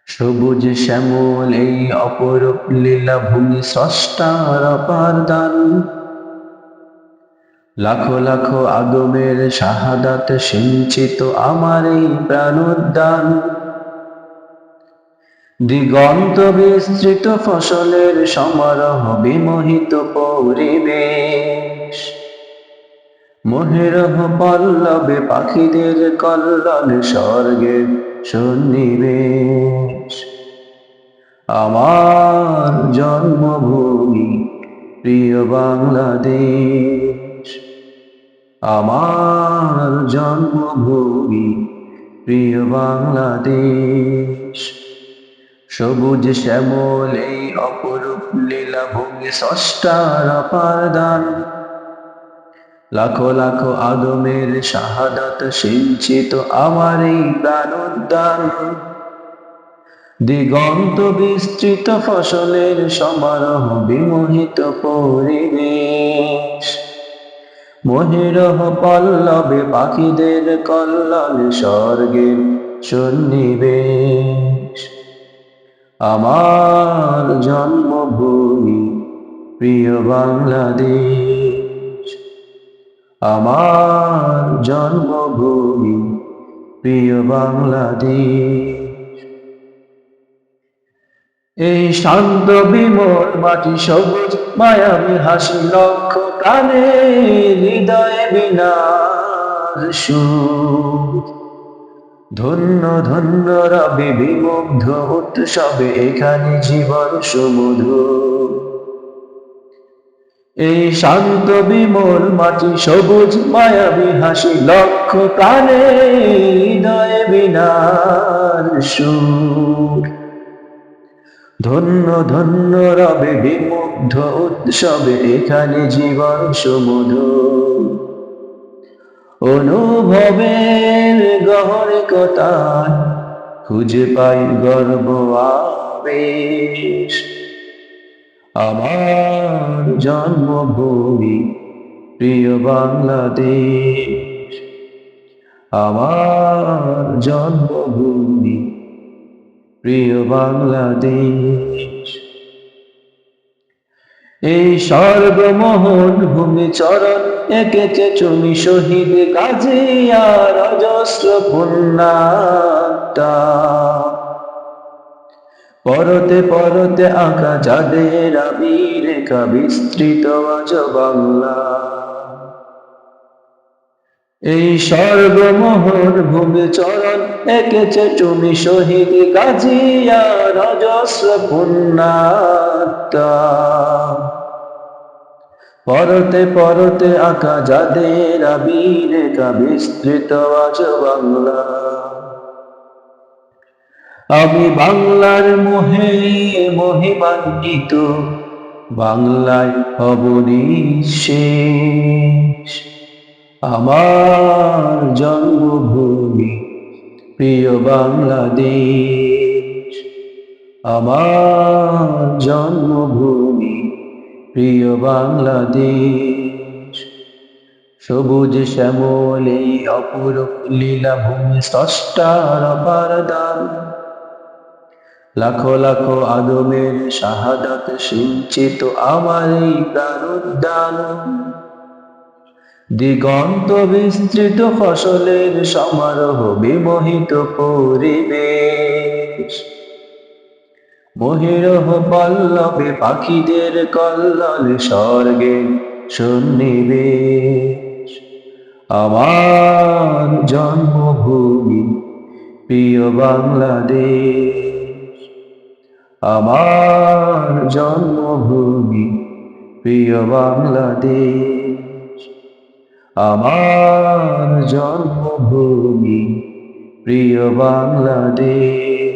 সবুজ শ্যামল এই অপরূপ লীলাভূমি স্রষ্টার অপার দান। লাখো লাখো আদমের শাহাদাত সিঞ্চিত আমার এই প্রাণোদ্যান। দিগন্ত বিস্তৃত ফসলের সমারোহ বিমোহিত পরিবেশ। মহিরহ পল্লবে পাখিদের কল্লোল স্বর্গের সন্নিবেশ। আমার জন্মভূমি প্রিয় বাংলাদেশ, আমার জন্মভূমি প্রিয় বাংলাদেশ। সবুজ শ্যামল এই অপরূপ লীলাভূমি স্রষ্টার অপার দান। লাখো লাখো আদমের শাহাদাত সিঞ্চিত আমার এই প্রাণোদ্যান। দিগন্ত বিস্তৃত ফসলের সমারোহ বিমোহিত পরিবেশ। মহিরহ পল্লবে পাখিদের কল্লোল স্বর্গের সন্নিবেশ। আমার জন্মভূমি প্রিয় বাংলাদেশ, আমার জন্মভূমি প্রিয় বাংলাদেশ। এই শান্ত বিমল মাটি সবুজ মায়াবী হাসি লক্ষ প্রাণে হৃদয়ে বিনার সুর। ধন্য ধন্য রবি বিমুগ্ধ উৎসবে এখানে জীবন সুমধুর। এই শান্ত বিমল মাটি সবুজ মায়াবী হাসি লক্ষ প্রাণে হৃদয়ে বিনার সুর। ধন্য ধন্য রবে বিমুগ্ধ উৎসবে এখানে জীবন সুমধুর। অনুভবের গহরে কথায় খুঁজে পাই গর্ব আবেশ। আমার জন্মভূমি প্রিয় বাংলাদেশ, আমার জন্মভূমি প্রিয় বাংলাদেশ। এই স্বর্গমোহন ভূমি চরণ এঁকেছে চুমি শহীদ গাজিয়ার অজস্র পুণ্যাত্মা। পরতে পরতে আঁকা যাদের আবিরেখা বিস্তৃত আজ বাংলা। এই স্বর্গমোহন ভূমি চরণ এঁকেছে চুমি শহীদ গাজিয়ার অজস্র পুণ্যাত্মা। পরতে পরতে আঁকা যাদের আবিরেখা বিস্তৃত আজ বাংলা। আমি বাংলার মোহে মহিমান্বিত, বাংলায় হব নিঃশেষ। আমার জন্মভূমি প্রিয় বাংলাদেশ, আমার জন্মভূমি প্রিয় বাংলাদেশ। সবুজ শ্যামল এই অপরূপ লীলাভূমি স্রষ্টার অপার দান। লাখো লাখো আদমের শাহাদাত সিঞ্চিত আমার এই প্রাণোদ্যান। দিগন্ত বিস্তৃত ফসলের সমারোহ বিমোহিত পরিবেশ। মহিরহ পল্লবে পাখিদের কল্লোল স্বর্গের সন্নিবেশ। আমার জন্মভূমি প্রিয় বাংলাদেশ, আমার জন্মভূমি প্রিয় বাংলাদেশ, আমার জন্মভূমি প্রিয় বাংলাদেশ।